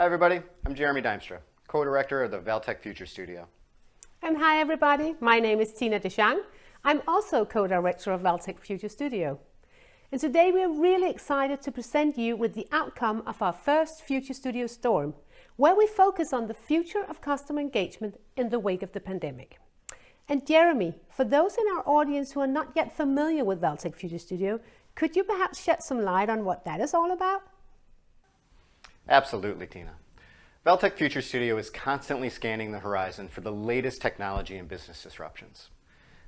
Hi everybody, I'm Jeremy Dimstra, co-director of the Valtech Future Studio. And hi everybody, my name is Tina Deschang. I'm also co-director of Valtech Future Studio. And today we're really excited to present you with the outcome of our first Future Studio Storm, where we focus on the future of customer engagement in the wake of the pandemic. And Jeremy, for those in our audience who are not yet familiar with Valtech Future Studio, could you perhaps shed some light on what that is all about? Absolutely, Tina. Valtech Future Studio is constantly scanning the horizon for the latest technology and business disruptions.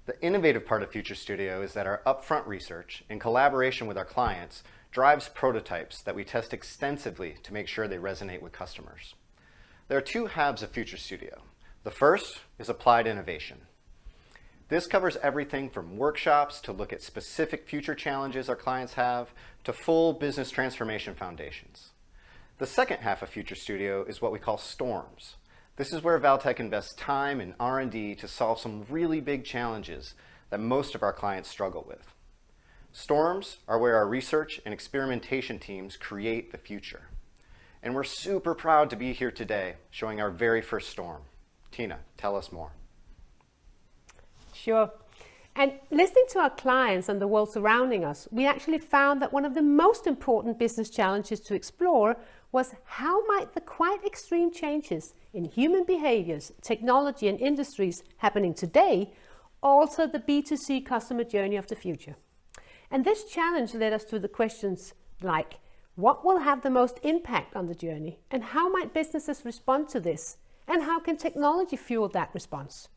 The innovative part of Future Studio is that our upfront research, in collaboration with our clients, drives prototypes that we test extensively to make sure they resonate with customers. There are two halves of Future Studio. The first is applied innovation. This covers everything from workshops to look at specific future challenges our clients have to full business transformation foundations. The second half of Future Studio is what we call storms. This is where Valtech invests time in R&D to solve some really big challenges that most of our clients struggle with. Storms are where our research and experimentation teams create the future. And we're super proud to be here today showing our very first storm. Tina, tell us more. Sure. And listening to our clients and the world surrounding us, we actually found that one of the most important business challenges to explore was how might the quite extreme changes in human behaviors, technology and industries happening today alter the B2C customer journey of the future. And this challenge led us to the questions like, what will have the most impact on the journey? And how might businesses respond to this? And how can technology fuel that response?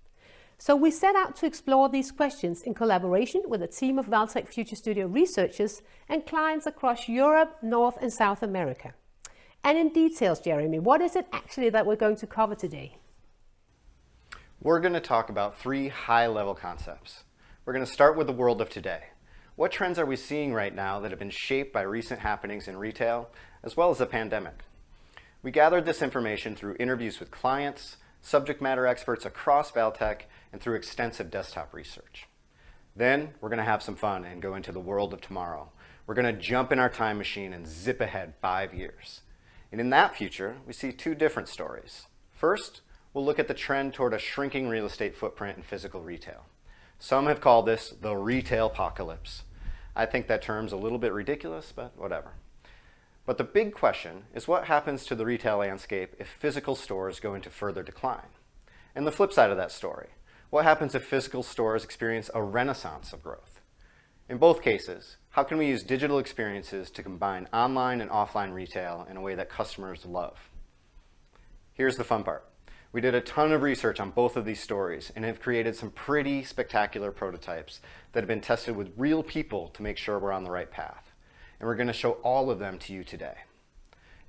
So we set out to explore these questions in collaboration with a team of Valtech Future Studio researchers and clients across Europe, North and South America. And in details, Jeremy, what is it actually that we're going to cover today? We're going to talk about three high-level concepts. We're going to start with the world of today. What trends are we seeing right now that have been shaped by recent happenings in retail, as well as the pandemic? We gathered this information through interviews with clients, subject matter experts across Valtech, and through extensive desktop research. Then we're going to have some fun and go into the world of tomorrow. We're going to jump in our time machine and zip ahead 5 years. And in that future, we see two different stories. First, we'll look at the trend toward a shrinking real estate footprint in physical retail. Some have called this the retail apocalypse. I think that term's a little bit ridiculous, but whatever. But the big question is what happens to the retail landscape if physical stores go into further decline? And the flip side of that story, what happens if physical stores experience a renaissance of growth? In both cases, how can we use digital experiences to combine online and offline retail in a way that customers love? Here's the fun part. We did a ton of research on both of these stories and have created some pretty spectacular prototypes that have been tested with real people to make sure we're on the right path. And we're going to show all of them to you today.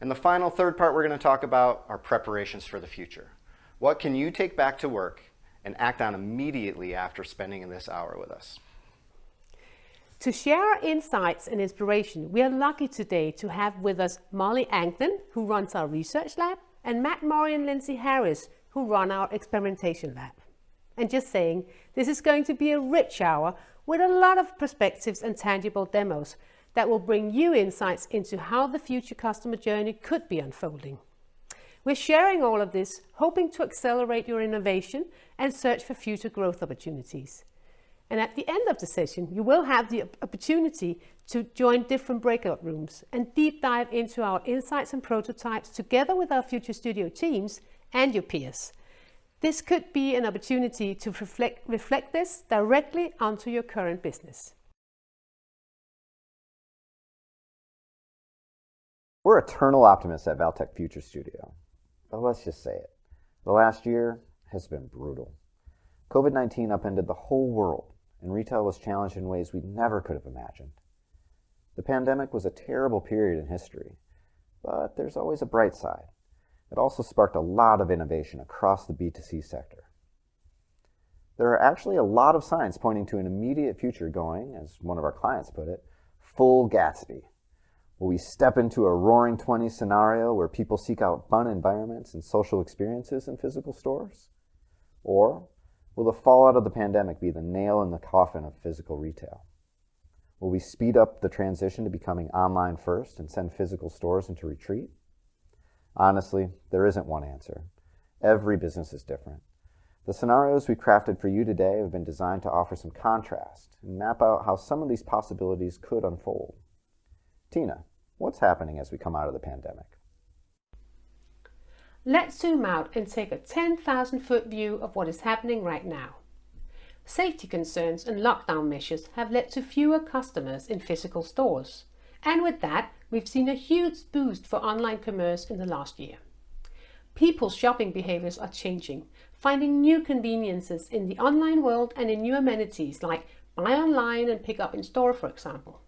And the final third part we're going to talk about are preparations for the future. What can you take back to work and act on immediately after spending this hour with us? To share our insights and inspiration, we are lucky today to have with us Molly Anglin, who runs our research lab, and Matt Murray and Lindsay Harris, who run our experimentation lab. And just saying, this is going to be a rich hour with a lot of perspectives and tangible demos that will bring you insights into how the future customer journey could be unfolding. We're sharing all of this, hoping to accelerate your innovation and search for future growth opportunities. And at the end of the session, you will have the opportunity to join different breakout rooms and deep dive into our insights and prototypes together with our Future Studio teams and your peers. This could be an opportunity to reflect this directly onto your current business. We're eternal optimists at Valtech Future Studio. But let's just say it. The last year has been brutal. COVID-19 upended the whole world, and retail was challenged in ways we never could have imagined. The pandemic was a terrible period in history, but there's always a bright side. It also sparked a lot of innovation across the B2C sector. There are actually a lot of signs pointing to an immediate future going, as one of our clients put it, full Gatsby. Will we step into a roaring 20s scenario where people seek out fun environments and social experiences in physical stores? Or will the fallout of the pandemic be the nail in the coffin of physical retail? Will we speed up the transition to becoming online first and send physical stores into retreat? Honestly, there isn't one answer. Every business is different. The scenarios we crafted for you today have been designed to offer some contrast and map out how some of these possibilities could unfold. Tina, what's happening as we come out of the pandemic? Let's zoom out and take a 10,000-foot view of what is happening right now. Safety concerns and lockdown measures have led to fewer customers in physical stores. And with that, we've seen a huge boost for online commerce in the last year. People's shopping behaviors are changing, finding new conveniences in the online world and in new amenities like buy online and pick up in store, for example.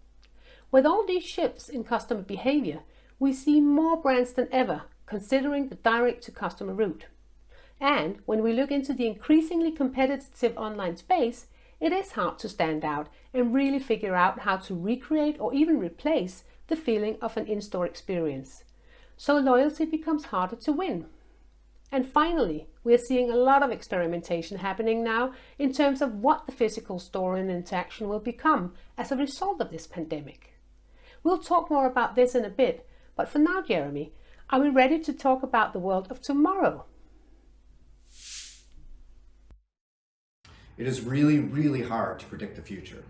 With all these shifts in customer behavior, we see more brands than ever considering the direct-to-customer route. And when we look into the increasingly competitive online space, it is hard to stand out and really figure out how to recreate or even replace the feeling of an in-store experience. So loyalty becomes harder to win. And finally, we're seeing a lot of experimentation happening now in terms of what the physical store and interaction will become as a result of this pandemic. We'll talk more about this in a bit, but for now, Jeremy, are we ready to talk about the world of tomorrow? It is really, really hard to predict the future.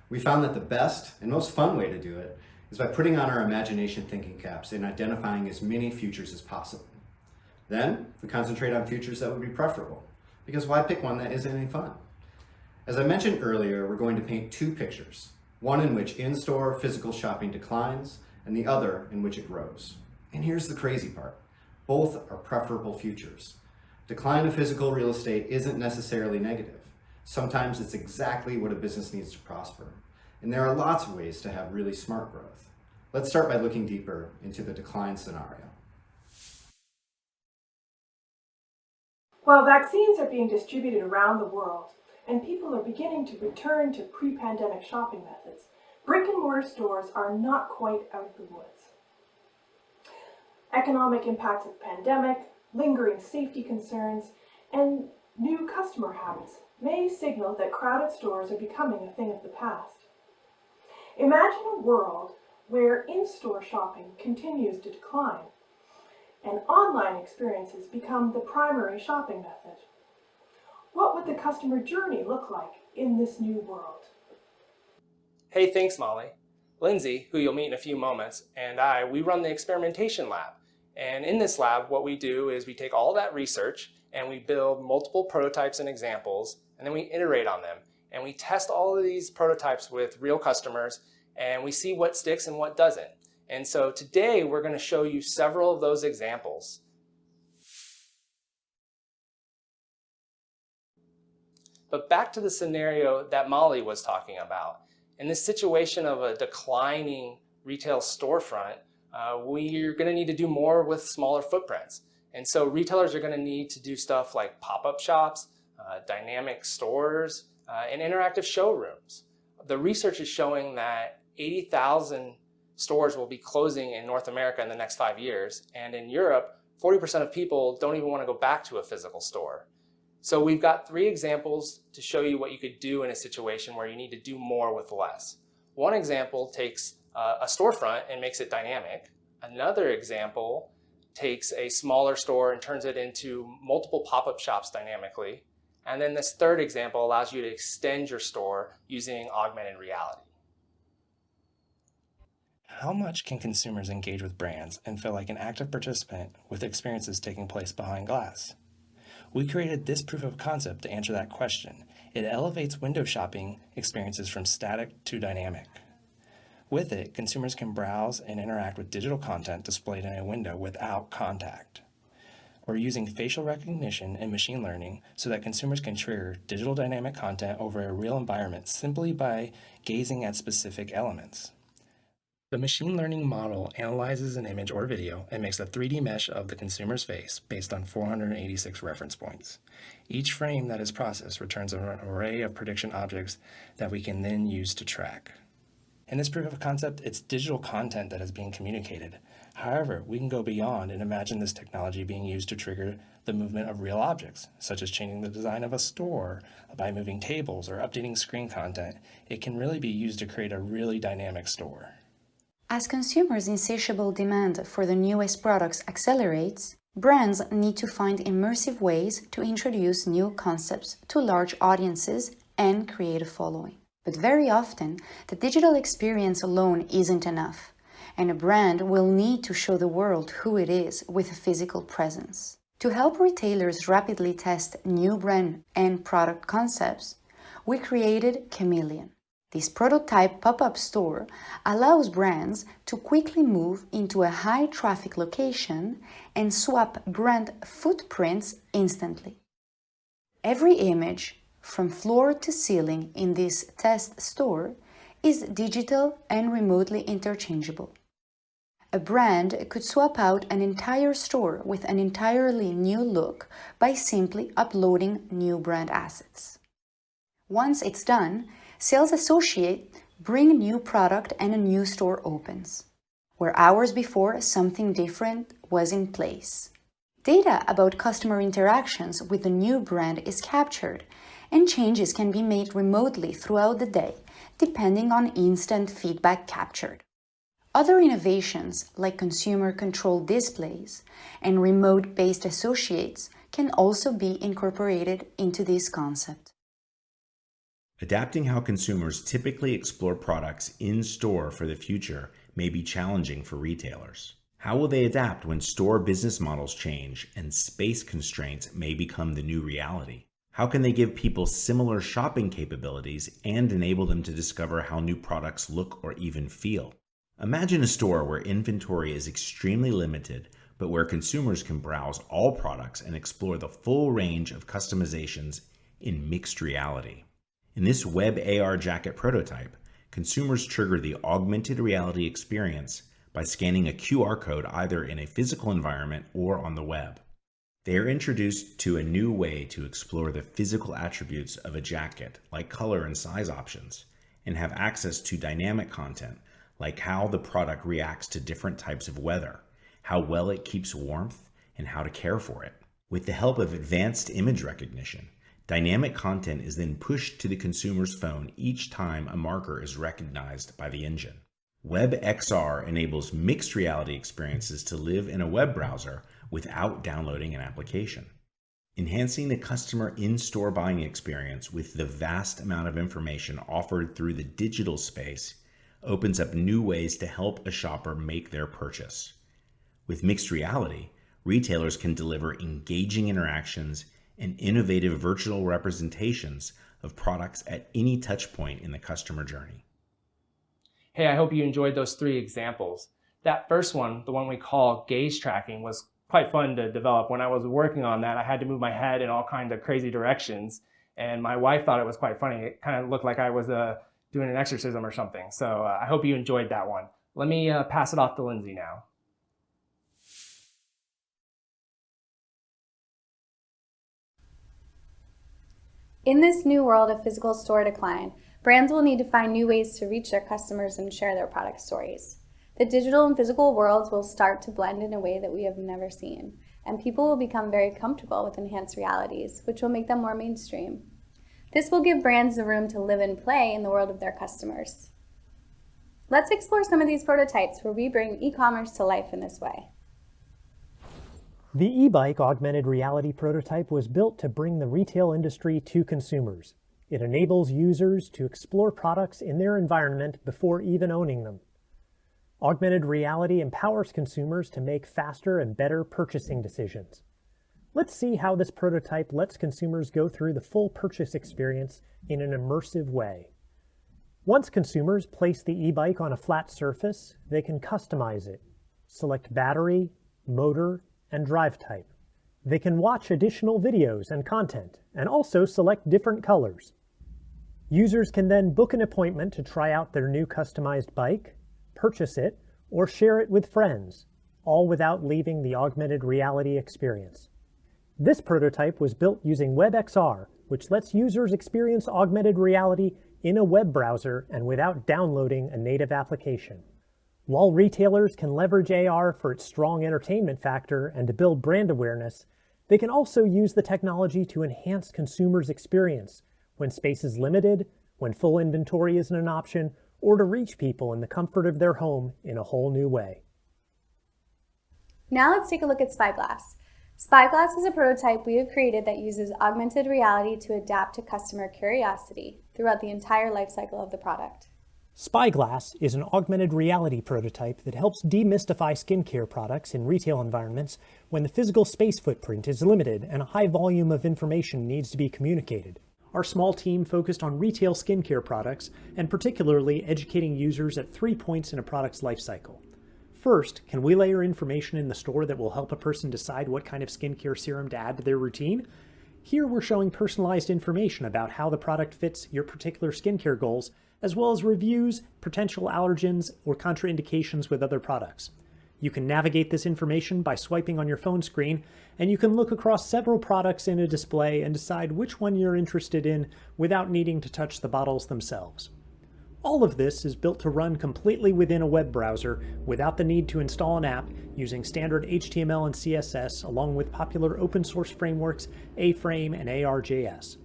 We found that the best and most fun way to do it is by putting on our imagination thinking caps and identifying as many futures as possible. Then we concentrate on futures that would be preferable, because why pick one that isn't any fun? As I mentioned earlier, we're going to paint two pictures, one in which in-store physical shopping declines and the other in which it grows. And here's the crazy part. Both are preferable futures. Decline of physical real estate isn't necessarily negative. Sometimes it's exactly what a business needs to prosper. And there are lots of ways to have really smart growth. Let's start by looking deeper into the decline scenario. While vaccines are being distributed around the world and people are beginning to return to pre-pandemic shopping methods, brick-and-mortar stores are not quite out of the woods. Economic impacts of the pandemic, lingering safety concerns, and new customer habits may signal that crowded stores are becoming a thing of the past. Imagine a world where in-store shopping continues to decline and online experiences become the primary shopping method. What would the customer journey look like in this new world? Hey, thanks, Molly. Lindsay, who you'll meet in a few moments, and we run the experimentation lab. And in this lab, what we do is we take all that research and we build multiple prototypes and examples, and then we iterate on them. And we test all of these prototypes with real customers, and we see what sticks and what doesn't. And so today, we're going to show you several of those examples. But back to the scenario that Molly was talking about. In this situation of a declining retail storefront, we're going to need to do more with smaller footprints. And so retailers are going to need to do stuff like pop-up shops, dynamic stores, and interactive showrooms. The research is showing that 80,000 stores will be closing in North America in the next 5 years. And in Europe, 40% of people don't even want to go back to a physical store. So we've got 3 examples to show you what you could do in a situation where you need to do more with less. One example takes a storefront and makes it dynamic. Another example takes a smaller store and turns it into multiple pop-up shops dynamically. And then this third example allows you to extend your store using augmented reality. How much can consumers engage with brands and feel like an active participant with experiences taking place behind glass? We created this proof of concept to answer that question. It elevates window shopping experiences from static to dynamic. With it, consumers can browse and interact with digital content displayed in a window without contact. We're using facial recognition and machine learning so that consumers can trigger digital dynamic content over a real environment simply by gazing at specific elements. The machine learning model analyzes an image or video and makes a 3D mesh of the consumer's face based on 486 reference points. Each frame that is processed returns an array of prediction objects that we can then use to track. In this proof of concept, it's digital content that is being communicated. However, we can go beyond and imagine this technology being used to trigger the movement of real objects, such as changing the design of a store by moving tables or updating screen content. It can really be used to create a really dynamic store. As consumers' insatiable demand for the newest products accelerates, brands need to find immersive ways to introduce new concepts to large audiences and create a following. But very often, the digital experience alone isn't enough, and a brand will need to show the world who it is with a physical presence. To help retailers rapidly test new brand and product concepts, we created Chameleon. This prototype pop-up store allows brands to quickly move into a high-traffic location and swap brand footprints instantly. Every image, from floor to ceiling in this test store, is digital and remotely interchangeable. A brand could swap out an entire store with an entirely new look by simply uploading new brand assets. Once it's done, sales associates bring new product and a new store opens, where hours before something different was in place. Data about customer interactions with the new brand is captured, and changes can be made remotely throughout the day, depending on instant feedback captured. Other innovations, like consumer-controlled displays and remote-based associates, can also be incorporated into this concept. Adapting how consumers typically explore products in-store for the future may be challenging for retailers. How will they adapt when store business models change and space constraints may become the new reality? How can they give people similar shopping capabilities and enable them to discover how new products look or even feel? Imagine a store where inventory is extremely limited, but where consumers can browse all products and explore the full range of customizations in mixed reality. In this WebAR Jacket prototype, consumers trigger the augmented reality experience by scanning a QR code either in a physical environment or on the web. They are introduced to a new way to explore the physical attributes of a jacket, like color and size options, and have access to dynamic content, like how the product reacts to different types of weather, how well it keeps warmth, and how to care for it. With the help of advanced image recognition, dynamic content is then pushed to the consumer's phone each time a marker is recognized by the engine. WebXR enables mixed reality experiences to live in a web browser without downloading an application. Enhancing the customer in-store buying experience with the vast amount of information offered through the digital space opens up new ways to help a shopper make their purchase. With mixed reality, retailers can deliver engaging interactions and innovative virtual representations of products at any touch point in the customer journey. Hey, I hope you enjoyed those 3 examples. That first one, the one we call gaze tracking, was quite fun to develop. When I was working on that, I had to move my head in all kinds of crazy directions, and my wife thought it was quite funny. It kind of looked like I was doing an exorcism or something. So I hope you enjoyed that one. Let me pass it off to Lindsay now. In this new world of physical store decline, brands will need to find new ways to reach their customers and share their product stories. The digital and physical worlds will start to blend in a way that we have never seen, and people will become very comfortable with enhanced realities, which will make them more mainstream. This will give brands the room to live and play in the world of their customers. Let's explore some of these prototypes where we bring e-commerce to life in this way. The e-bike augmented reality prototype was built to bring the retail industry to consumers. It enables users to explore products in their environment before even owning them. Augmented reality empowers consumers to make faster and better purchasing decisions. Let's see how this prototype lets consumers go through the full purchase experience in an immersive way. Once consumers place the e-bike on a flat surface, they can customize it, select battery, motor, and drive type. They can watch additional videos and content, and also select different colors. Users can then book an appointment to try out their new customized bike, purchase it, or share it with friends, all without leaving the augmented reality experience. This prototype was built using WebXR, which lets users experience augmented reality in a web browser and without downloading a native application. While retailers can leverage AR for its strong entertainment factor and to build brand awareness, they can also use the technology to enhance consumers' experience when space is limited, when full inventory isn't an option, or to reach people in the comfort of their home in a whole new way. Now let's take a look at Spyglass. Spyglass is a prototype we have created that uses augmented reality to adapt to customer curiosity throughout the entire life cycle of the product. Spyglass is an augmented reality prototype that helps demystify skincare products in retail environments when the physical space footprint is limited and a high volume of information needs to be communicated. Our small team focused on retail skincare products and particularly educating users at 3 points in a product's life cycle. First, can we layer information in the store that will help a person decide what kind of skincare serum to add to their routine? Here we're showing personalized information about how the product fits your particular skincare goals, as well as reviews, potential allergens, or contraindications with other products. You can navigate this information by swiping on your phone screen, and you can look across several products in a display and decide which one you're interested in without needing to touch the bottles themselves. All of this is built to run completely within a web browser without the need to install an app using standard HTML and CSS along with popular open source frameworks A-Frame and ARJS.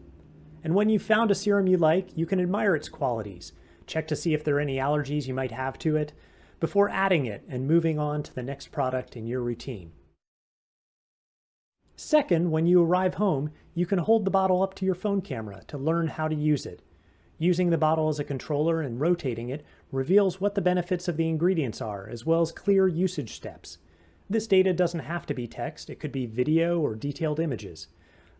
And when you've found a serum you like, you can admire its qualities, check to see if there are any allergies you might have to it, before adding it and moving on to the next product in your routine. Second, when you arrive home, you can hold the bottle up to your phone camera to learn how to use it. Using the bottle as a controller and rotating it reveals what the benefits of the ingredients are, as well as clear usage steps. This data doesn't have to be text, it could be video or detailed images.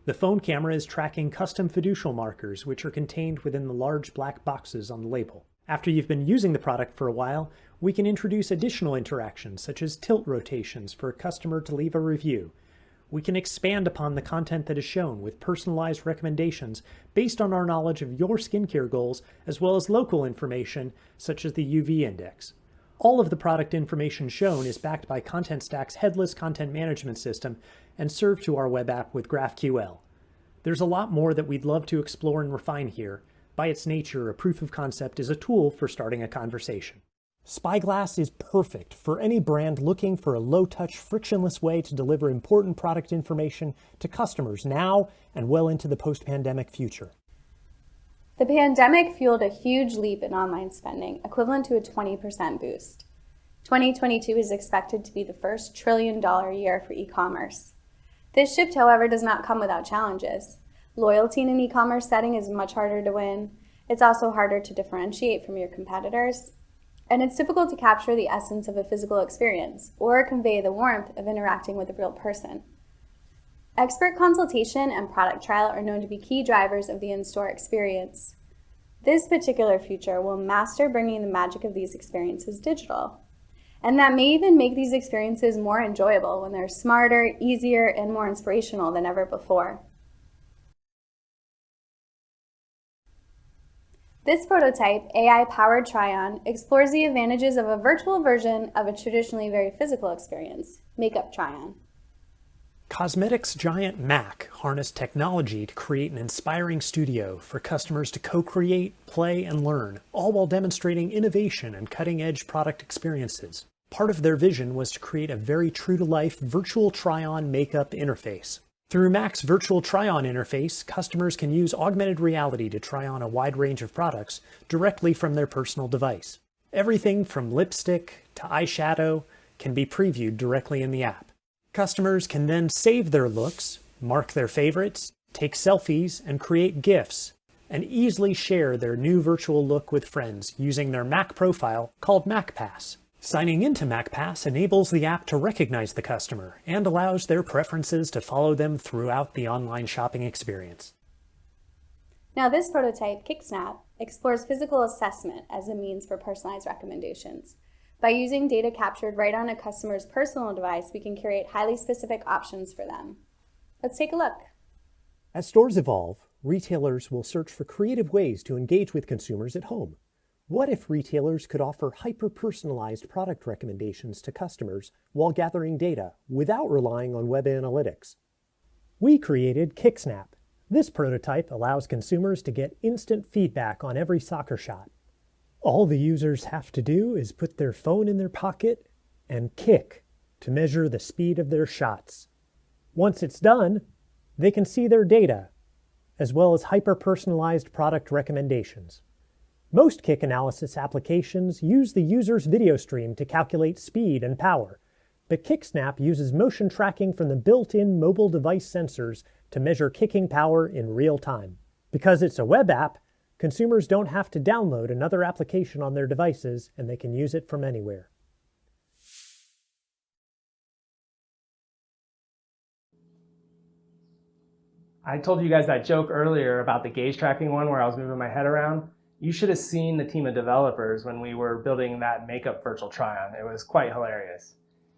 The phone camera is tracking custom fiducial markers, which are contained within the large black boxes on the label. After you've been using the product for a while, we can introduce additional interactions, such as tilt rotations for a customer to leave a review. We can expand upon the content that is shown with personalized recommendations based on our knowledge of your skincare goals, as well as local information, such as the UV index. All of the product information shown is backed by ContentStack's headless content management system and served to our web app with GraphQL. There's a lot more that we'd love to explore and refine here. By its nature, a proof of concept is a tool for starting a conversation. Spyglass is perfect for any brand looking for a low-touch, frictionless way to deliver important product information to customers now and well into the post-pandemic future. The pandemic fueled a huge leap in online spending, equivalent to a 20% boost. 2022 is expected to be the first trillion-dollar year for e-commerce. This shift, however, does not come without challenges. Loyalty in an e-commerce setting is much harder to win. It's also harder to differentiate from your competitors. And it's difficult to capture the essence of a physical experience or convey the warmth of interacting with a real person. Expert consultation and product trial are known to be key drivers of the in-store experience. This particular feature will master bringing the magic of these experiences digital. And that may even make these experiences more enjoyable when they're smarter, easier, and more inspirational than ever before. This prototype, AI-powered try-on, explores the advantages of a virtual version of a traditionally very physical experience, makeup try-on. Cosmetics giant MAC harnessed technology to create an inspiring studio for customers to co-create, play, and learn, all while demonstrating innovation and cutting-edge product experiences. Part of their vision was to create a very true-to-life virtual try-on makeup interface. Through Mac's virtual try-on interface, customers can use augmented reality to try on a wide range of products directly from their personal device. Everything from lipstick to eyeshadow can be previewed directly in the app. Customers can then save their looks, mark their favorites, take selfies, and create GIFs, and easily share their new virtual look with friends using their Mac profile called MacPass. Signing into MacPass enables the app to recognize the customer and allows their preferences to follow them throughout the online shopping experience. Now this prototype, KickSnap, explores physical assessment as a means for personalized recommendations. By using data captured right on a customer's personal device, we can curate highly specific options for them. Let's take a look. As stores evolve, retailers will search for creative ways to engage with consumers at home. What if retailers could offer hyper-personalized product recommendations to customers while gathering data without relying on web analytics? We created KickSnap. This prototype allows consumers to get instant feedback on every soccer shot. All the users have to do is put their phone in their pocket and kick to measure the speed of their shots. Once it's done, they can see their data, as well as hyper-personalized product recommendations. Most kick analysis applications use the user's video stream to calculate speed and power, but KickSnap uses motion tracking from the built-in mobile device sensors to measure kicking power in real time. Because it's a web app, consumers don't have to download another application on their devices, and they can use it from anywhere. I told you guys that joke earlier about the gaze tracking one where I was moving my head around. You should have seen the team of developers when we were building that makeup virtual try-on. It was quite hilarious.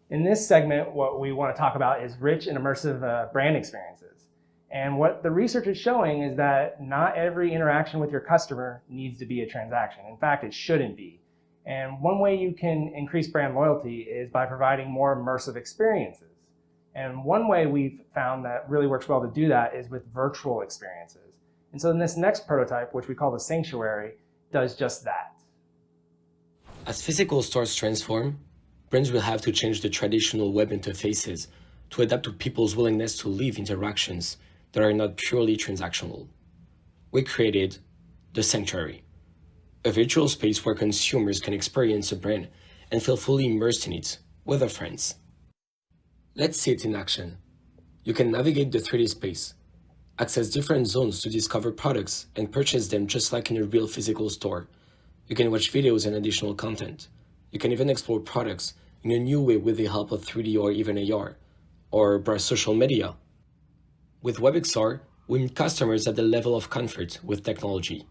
In this segment, what we want to talk about is rich and immersive brand experiences. And what the research is showing is that not every interaction with your customer needs to be a transaction. In fact, it shouldn't be. And one way you can increase brand loyalty is by providing more immersive experiences. And one way we've found that really works well to do that is with virtual experiences. And so in this next prototype, which we call the Sanctuary, does just that. As physical stores transform, brands will have to change the traditional web interfaces to adapt to people's willingness to live interactions that are not purely transactional. We created the Sanctuary, a virtual space where consumers can experience a brand and feel fully immersed in it with their friends. Let's see it in action. You can navigate the 3D space, access different zones to discover products and purchase them just like in a real physical store. You can watch videos and additional content. You can even explore products in a new way with the help of 3D or even AR, or browse social media. With WebXR, we meet customers at the level of comfort with technology.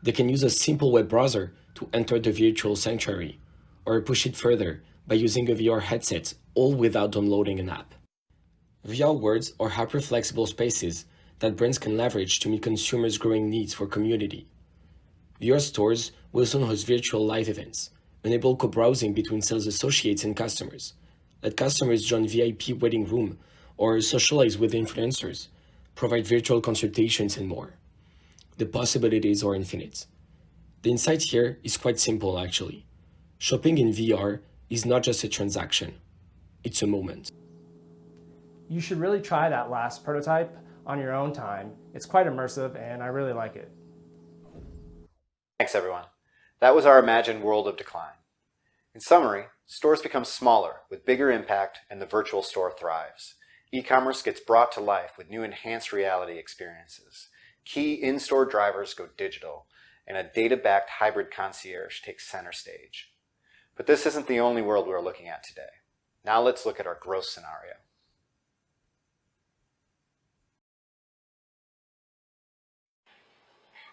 They can use a simple web browser to enter the virtual sanctuary, or push it further by using a VR headset, all without downloading an app. VR worlds are hyper-flexible spaces that brands can leverage to meet consumers' growing needs for community. VR stores will soon host virtual live events, enable co-browsing between sales associates and customers, let customers join VIP waiting room or socialize with influencers, provide virtual consultations and more. The possibilities are infinite. The insight here is quite simple actually. Shopping in VR is not just a transaction, it's a moment. You should really try that last prototype on your own time. It's quite immersive and I really like it. Thanks, everyone. That was our imagined world of decline. In summary, stores become smaller with bigger impact and the virtual store thrives. E-commerce gets brought to life with new enhanced reality experiences. Key in-store drivers go digital, and a data-backed hybrid concierge takes center stage. But this isn't the only world we're looking at today. Now let's look at our growth scenario.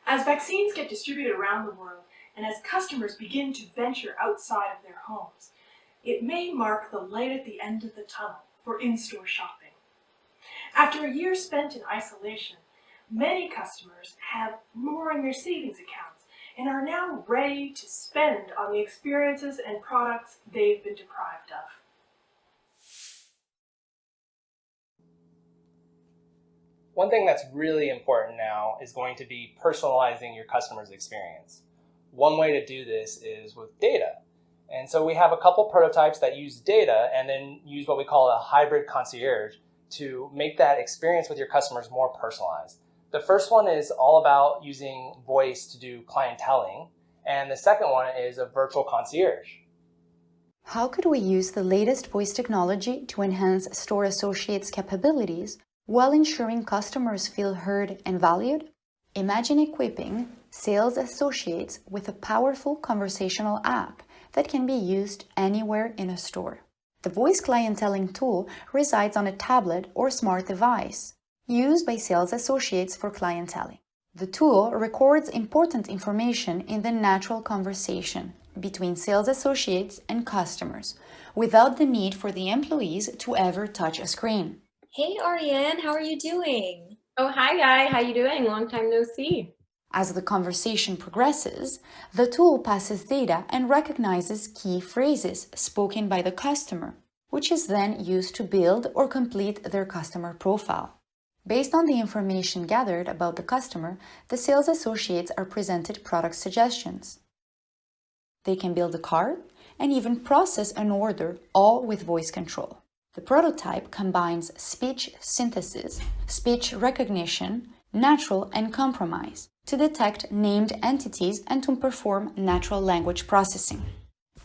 As vaccines get distributed around the world, and as customers begin to venture outside of their homes, it may mark the light at the end of the tunnel for in-store shopping. After a year spent in isolation, many customers have more in their savings accounts and are now ready to spend on the experiences and products they've been deprived of. One thing that's really important now is going to be personalizing your customer's experience. One way to do this is with data. And so we have a couple prototypes that use data and then use what we call a hybrid concierge to make that experience with your customers more personalized. The first one is all about using voice to do clienteling, and the second one is a virtual concierge. How could we use the latest voice technology to enhance store associates' capabilities while ensuring customers feel heard and valued? Imagine equipping sales associates with a powerful conversational app that can be used anywhere in a store. The voice clienteling tool resides on a tablet or smart device, used by sales associates for clienteling. The tool records important information in the natural conversation between sales associates and customers, without the need for the employees to ever touch a screen. Hey Ariane, how are you doing? Oh, hi Guy, how you doing? Long time no see. As the conversation progresses, the tool passes data and recognizes key phrases spoken by the customer, which is then used to build or complete their customer profile. Based on the information gathered about the customer, the sales associates are presented product suggestions. They can build a cart and even process an order, all with voice control. The prototype combines speech synthesis, speech recognition, natural and compromise, to detect named entities and to perform natural language processing.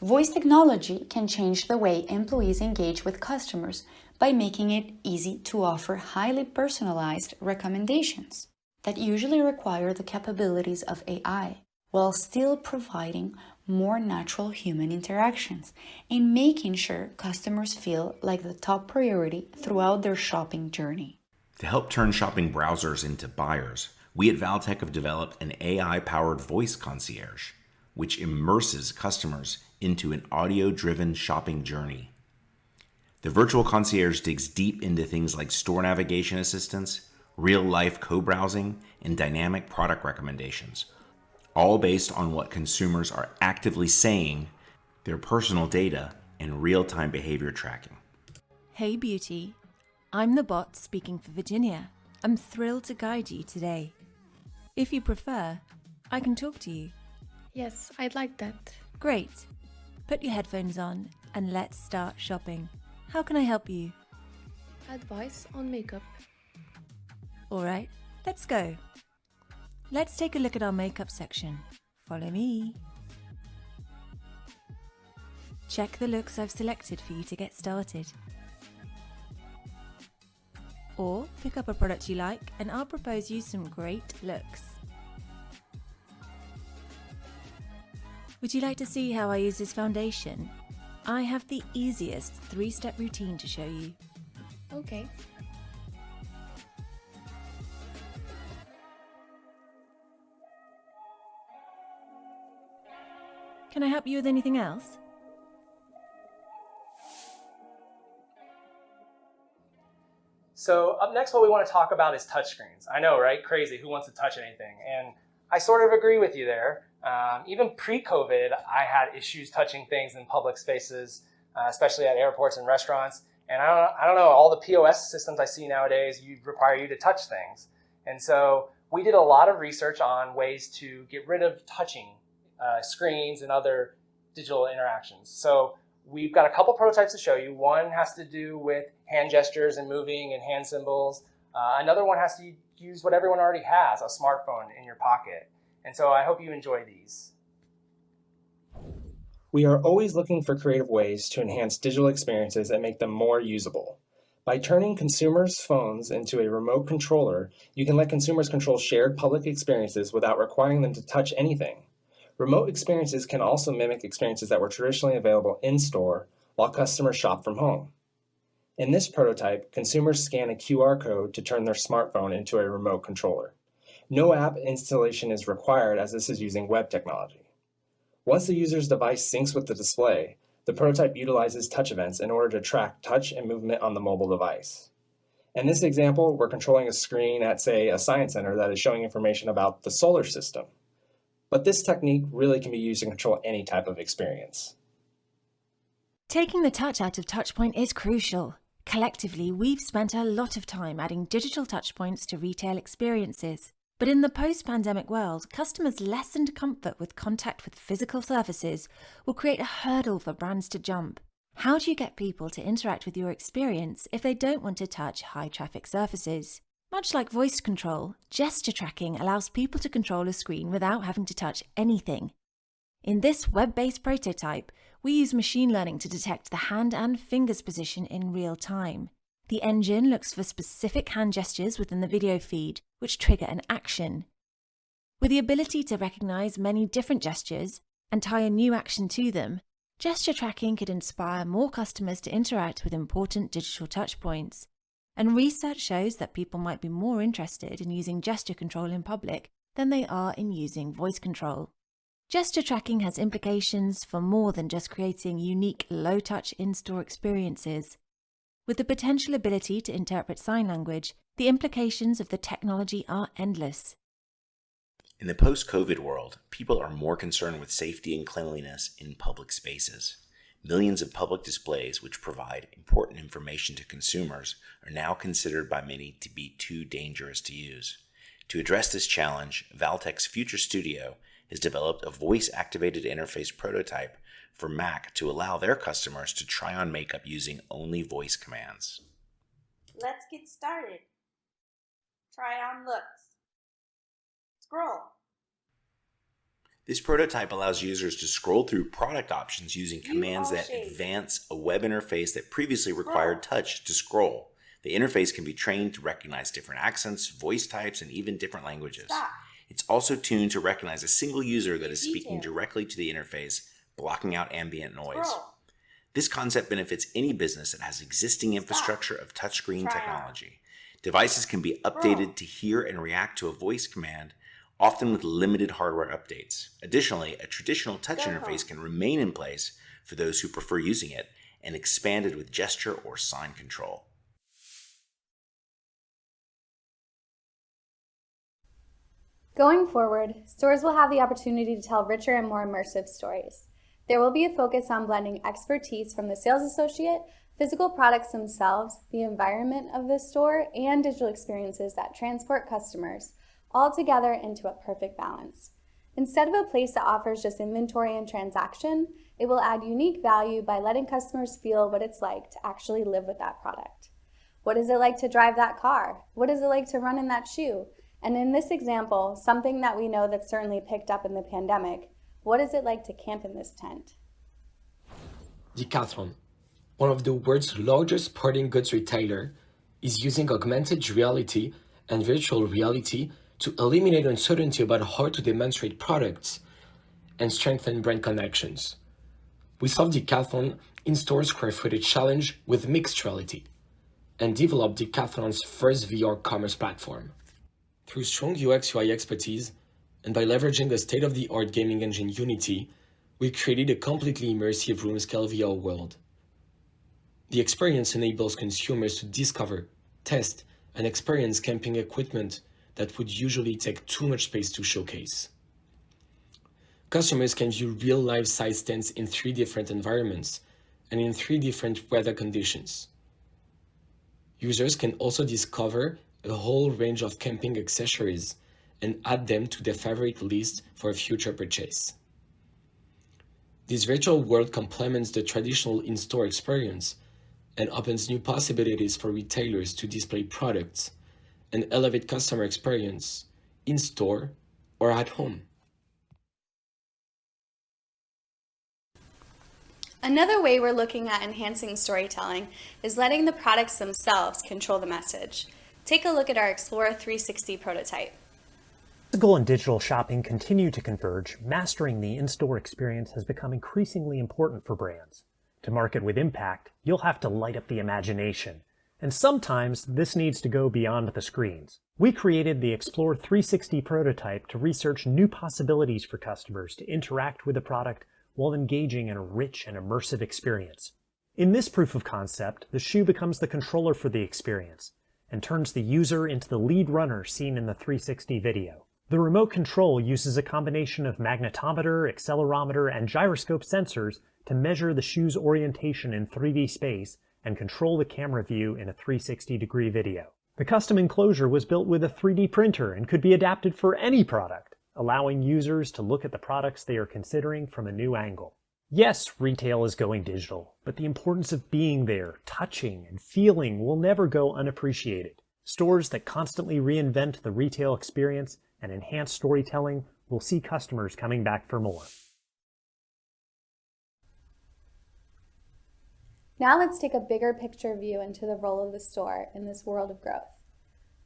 Voice technology can change the way employees engage with customers by making it easy to offer highly personalized recommendations that usually require the capabilities of AI, while still providing more natural human interactions and making sure customers feel like the top priority throughout their shopping journey. To help turn shopping browsers into buyers, we at Valtech have developed an AI-powered voice concierge, which immerses customers into an audio-driven shopping journey. The virtual concierge digs deep into things like store navigation assistance, real-life co-browsing, and dynamic product recommendations, all based on what consumers are actively saying, their personal data, and real-time behavior tracking. Hey beauty, I'm the bot speaking for Virginia. I'm thrilled to guide you today. If you prefer, I can talk to you. Yes, I'd like that. Great. Put your headphones on and let's start shopping. How can I help you? Advice on makeup. All right, let's go. Let's take a look at our makeup section. Follow me. Check the looks I've selected for you to get started. Or pick up a product you like and I'll propose you some great looks. Would you like to see how I use this foundation? I have the easiest 3-step routine to show you. Okay. Can I help you with anything else? So up next, what we want to talk about is touchscreens. I know, right? Crazy. Who wants to touch anything? And I sort of agree with you there. Even pre-COVID, I had issues touching things in public spaces, especially at airports and restaurants. And I don't know, all the POS systems I see nowadays require you to touch things. And so we did a lot of research on ways to get rid of touching screens and other digital interactions. So we've got a couple prototypes to show you. One has to do with hand gestures and moving and hand symbols. Another one has to use what everyone already has, a smartphone in your pocket. And so I hope you enjoy these. We are always looking for creative ways to enhance digital experiences and make them more usable. By turning consumers' phones into a remote controller, you can let consumers control shared public experiences without requiring them to touch anything. Remote experiences can also mimic experiences that were traditionally available in-store while customers shop from home. In this prototype, consumers scan a QR code to turn their smartphone into a remote controller. No app installation is required as this is using web technology. Once the user's device syncs with the display, the prototype utilizes touch events in order to track touch and movement on the mobile device. In this example, we're controlling a screen at, say, a science center that is showing information about the solar system. But this technique really can be used to control any type of experience. Taking the touch out of touchpoint is crucial. Collectively, we've spent a lot of time adding digital touchpoints to retail experiences. But in the post-pandemic world, customers' lessened comfort with contact with physical surfaces will create a hurdle for brands to jump. How do you get people to interact with your experience if they don't want to touch high-traffic surfaces? Much like voice control, gesture tracking allows people to control a screen without having to touch anything. In this web-based prototype, we use machine learning to detect the hand and fingers position in real time. The engine looks for specific hand gestures within the video feed, which trigger an action. With the ability to recognize many different gestures and tie a new action to them, gesture tracking could inspire more customers to interact with important digital touchpoints. And research shows that people might be more interested in using gesture control in public than they are in using voice control. Gesture tracking has implications for more than just creating unique low-touch in-store experiences. With the potential ability to interpret sign language, the implications of the technology are endless. In the post-COVID world, people are more concerned with safety and cleanliness in public spaces. Millions of public displays which provide important information to consumers are now considered by many to be too dangerous to use. To address this challenge, Valtech's Future Studio has developed a voice-activated interface prototype for Mac to allow their customers to try on makeup using only voice commands. Let's get started. Try on looks. Scroll. This prototype allows users to scroll through product options using View commands all that shapes. advance a web interface that previously required touch to scroll. The interface can be trained to recognize different accents, voice types, and even different languages. Stop. It's also tuned to recognize a single user that is Detail. speaking directly to the interface, blocking out ambient noise. Scroll. This concept benefits any business that has existing infrastructure of touchscreen Try technology. Devices can be updated to hear and react to a voice command, often with limited hardware updates. Additionally, a traditional touch interface can remain in place for those who prefer using it and expanded with gesture or sign control. Going forward, stores will have the opportunity to tell richer and more immersive stories. There will be a focus on blending expertise from the sales associate, physical products themselves, the environment of the store, and digital experiences that transport customers all together into a perfect balance. Instead of a place that offers just inventory and transaction, it will add unique value by letting customers feel what it's like to actually live with that product. What is it like to drive that car? What is it like to run in that shoe? And in this example, something that we know that's certainly picked up in the pandemic, what is it like to camp in this tent? Decathlon, one of the world's largest sporting goods retailer, is using augmented reality and virtual reality to eliminate uncertainty about how to demonstrate products and strengthen brand connections. We solved Decathlon in-store square footage challenge with mixed reality and developed Decathlon's first VR commerce platform. Through strong UX/UI expertise and by leveraging the state-of-the-art gaming engine Unity, we created a completely immersive room-scale VR world. The experience enables consumers to discover, test, and experience camping equipment that would usually take too much space to showcase. Customers can view real life-size tents in 3 different environments and in 3 different weather conditions. Users can also discover a whole range of camping accessories and add them to their favorite list for a future purchase. This virtual world complements the traditional in-store experience and opens new possibilities for retailers to display products and elevate customer experience in-store or at home. Another way we're looking at enhancing storytelling is letting the products themselves control the message. Take a look at our Explorer 360 prototype. Physical and digital shopping continue to converge. Mastering the in-store experience has become increasingly important for brands. To market with impact, you'll have to light up the imagination. And sometimes this needs to go beyond the screens. We created the Explorer 360 prototype to research new possibilities for customers to interact with the product while engaging in a rich and immersive experience. In this proof of concept, the shoe becomes the controller for the experience and turns the user into the lead runner seen in the 360 video. The remote control uses a combination of magnetometer, accelerometer, and gyroscope sensors to measure the shoe's orientation in 3D space and control the camera view in a 360-degree video. The custom enclosure was built with a 3D printer and could be adapted for any product, allowing users to look at the products they are considering from a new angle. Yes, retail is going digital, but the importance of being there, touching, and feeling will never go unappreciated. Stores that constantly reinvent the retail experience and enhance storytelling will see customers coming back for more. Now let's take a bigger picture view into the role of the store in this world of growth.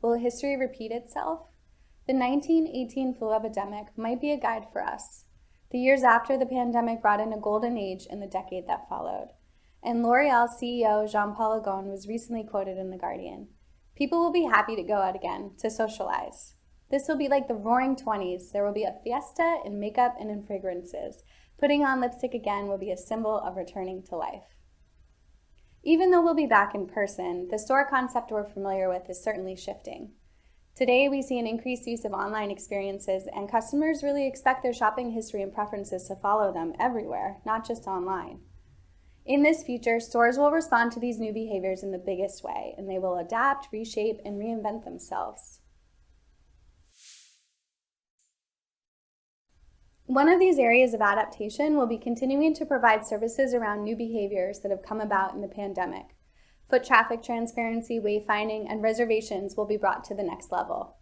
Will history repeat itself? The 1918 flu epidemic might be a guide for us. The years after the pandemic brought in a golden age in the decade that followed. And L'Oreal CEO Jean-Paul Agon was recently quoted in The Guardian. People will be happy to go out again, to socialize. This will be like the roaring 20s. There will be a fiesta in makeup and in fragrances. Putting on lipstick again will be a symbol of returning to life. Even though we'll be back in person, the store concept we're familiar with is certainly shifting. Today, we see an increased use of online experiences, and customers really expect their shopping history and preferences to follow them everywhere, not just online. In this future, stores will respond to these new behaviors in the biggest way, and they will adapt, reshape, and reinvent themselves. One of these areas of adaptation will be continuing to provide services around new behaviors that have come about in the pandemic. Foot traffic transparency, wayfinding, and reservations will be brought to the next level.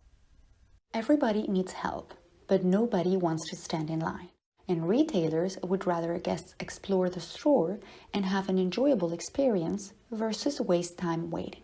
Everybody needs help, but nobody wants to stand in line. And retailers would rather guests explore the store and have an enjoyable experience versus waste time waiting.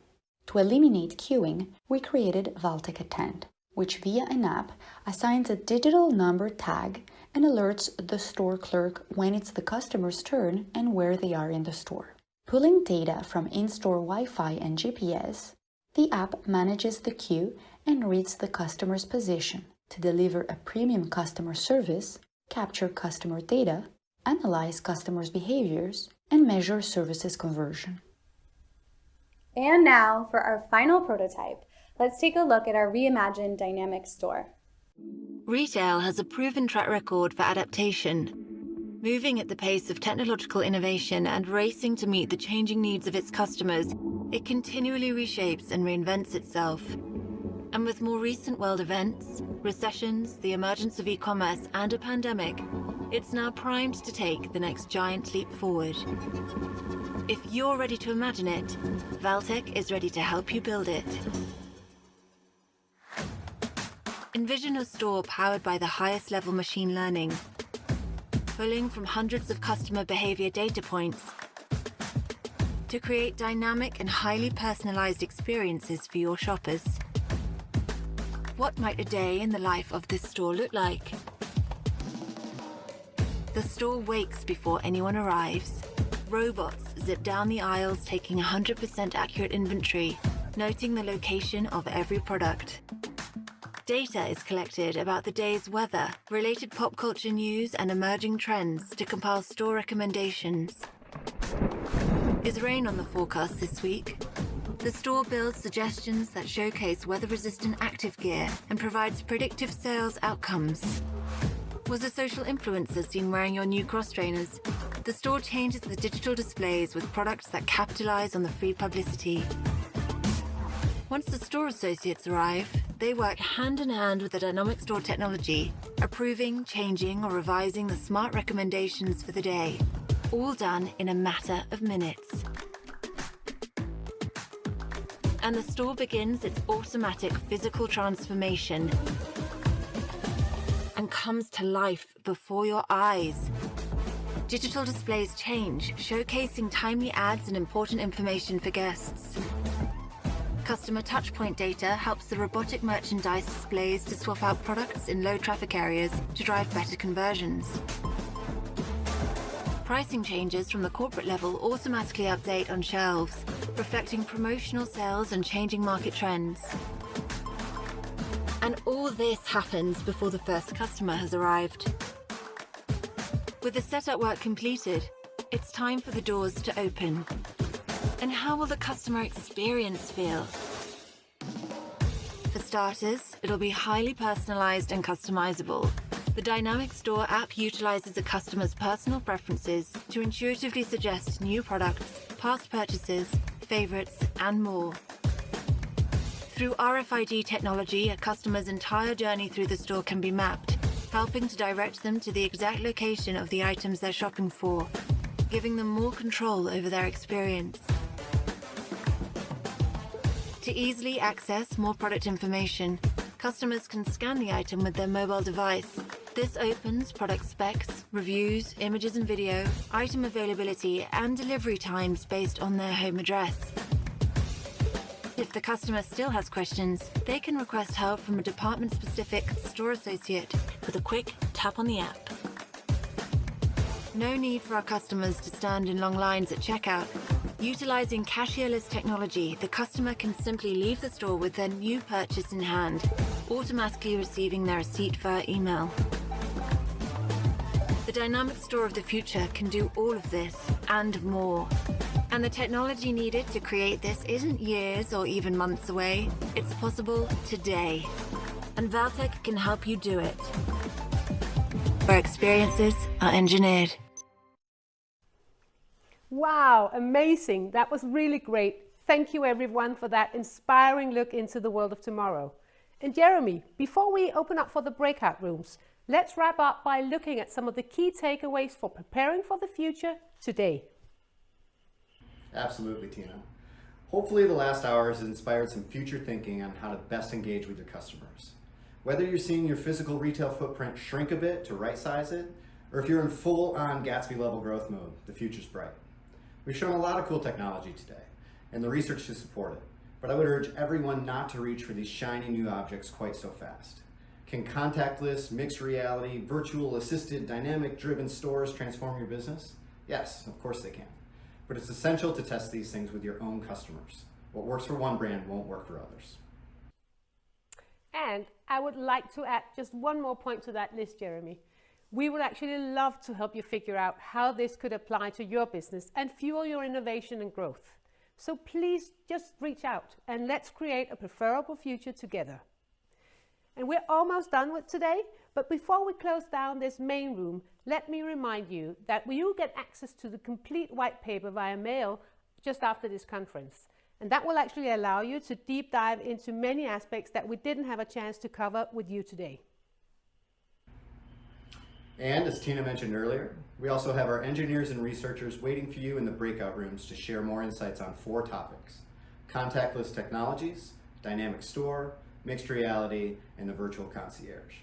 To eliminate queuing, we created Valtech Attend, which via an app assigns a digital number tag and alerts the store clerk when it's the customer's turn and where they are in the store. Pulling data from in-store Wi-Fi and GPS, the app manages the queue and reads the customer's position to deliver a premium customer service, capture customer data, analyze customers' behaviors, and measure services conversion. And now for our final prototype, let's take a look at our reimagined dynamic store. Retail has a proven track record for adaptation. Moving at the pace of technological innovation and racing to meet the changing needs of its customers, it continually reshapes and reinvents itself. And with more recent world events, recessions, the emergence of e-commerce, and a pandemic, it's now primed to take the next giant leap forward. If you're ready to imagine it, Valtech is ready to help you build it. Envision a store powered by the highest level machine learning, pulling from hundreds of customer behavior data points to create dynamic and highly personalized experiences for your shoppers. What might a day in the life of this store look like? The store wakes before anyone arrives. Robots zip down the aisles taking 100% accurate inventory, noting the location of every product. Data is collected about the day's weather, related pop culture news, and emerging trends to compile store recommendations. Is rain on the forecast this week? The store builds suggestions that showcase weather-resistant active gear and provides predictive sales outcomes. Was a social influencer seen wearing your new cross trainers? The store changes the digital displays with products that capitalize on the free publicity. Once the store associates arrive, they work hand in hand with the dynamic store technology, approving, changing, or revising the smart recommendations for the day, all done in a matter of minutes. And the store begins its automatic physical transformation and comes to life before your eyes. Digital displays change, showcasing timely ads and important information for guests. Customer touchpoint data helps the robotic merchandise displays to swap out products in low traffic areas to drive better conversions. Pricing changes from the corporate level automatically update on shelves, reflecting promotional sales and changing market trends. And all this happens before the first customer has arrived. With the setup work completed, it's time for the doors to open. And how will the customer experience feel? For starters, it'll be highly personalized and customizable. The dynamic store app utilizes a customer's personal preferences to intuitively suggest new products, past purchases, favorites, and more. Through RFID technology, a customer's entire journey through the store can be mapped, helping to direct them to the exact location of the items they're shopping for, giving them more control over their experience. To easily access more product information, customers can scan the item with their mobile device. This opens product specs, reviews, images and video, item availability, and delivery times based on their home address. If the customer still has questions, they can request help from a department-specific store associate with a quick tap on the app. No need for our customers to stand in long lines at checkout. Utilizing cashierless technology, the customer can simply leave the store with their new purchase in hand, automatically receiving their receipt via email. The dynamic store of the future can do all of this and more. And the technology needed to create this isn't years or even months away. It's possible today. And Valtech can help you do it. Where experiences are engineered. Wow, amazing. That was really great. Thank you everyone for that inspiring look into the world of tomorrow. And Jeremy, before we open up for the breakout rooms, let's wrap up by looking at some of the key takeaways for preparing for the future today. Absolutely, Tina. Hopefully the last hour has inspired some future thinking on how to best engage with your customers. Whether you're seeing your physical retail footprint shrink a bit to right-size it, or if you're in full-on Gatsby-level growth mode, the future's bright. We've shown a lot of cool technology today, and the research to support it, but I would urge everyone not to reach for these shiny new objects quite so fast. Can contactless, mixed reality, virtual assisted, dynamic-driven stores transform your business? Yes, of course they can. But it's essential to test these things with your own customers. What works for one brand won't work for others. And I would like to add just one more point to that list, Jeremy. We would actually love to help you figure out how this could apply to your business and fuel your innovation and growth. So please just reach out and let's create a preferable future together. And we're almost done with today, but before we close down this main room, let me remind you that you'll get access to the complete white paper via mail just after this conference. And that will actually allow you to deep dive into many aspects that we didn't have a chance to cover with you today. And as Tina mentioned earlier, we also have our engineers and researchers waiting for you in the breakout rooms to share more insights on 4 topics: contactless technologies, dynamic store, mixed reality, and the virtual concierge.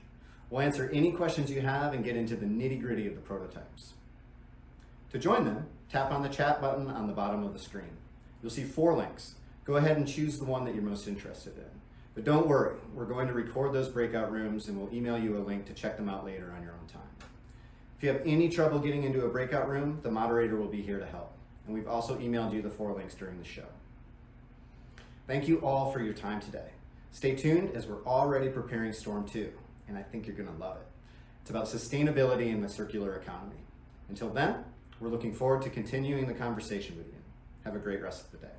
We'll answer any questions you have and get into the nitty-gritty of the prototypes. To join them, tap on the chat button on the bottom of the screen. You'll see 4 links. Go ahead and choose the one that you're most interested in. But don't worry, we're going to record those breakout rooms and we'll email you a link to check them out later on your own time. If you have any trouble getting into a breakout room, the moderator will be here to help. And we've also emailed you the 4 links during the show. Thank you all for your time today. Stay tuned as we're already preparing Storm 2, and I think you're gonna love it. It's about sustainability and the circular economy. Until then, we're looking forward to continuing the conversation with you. Have a great rest of the day.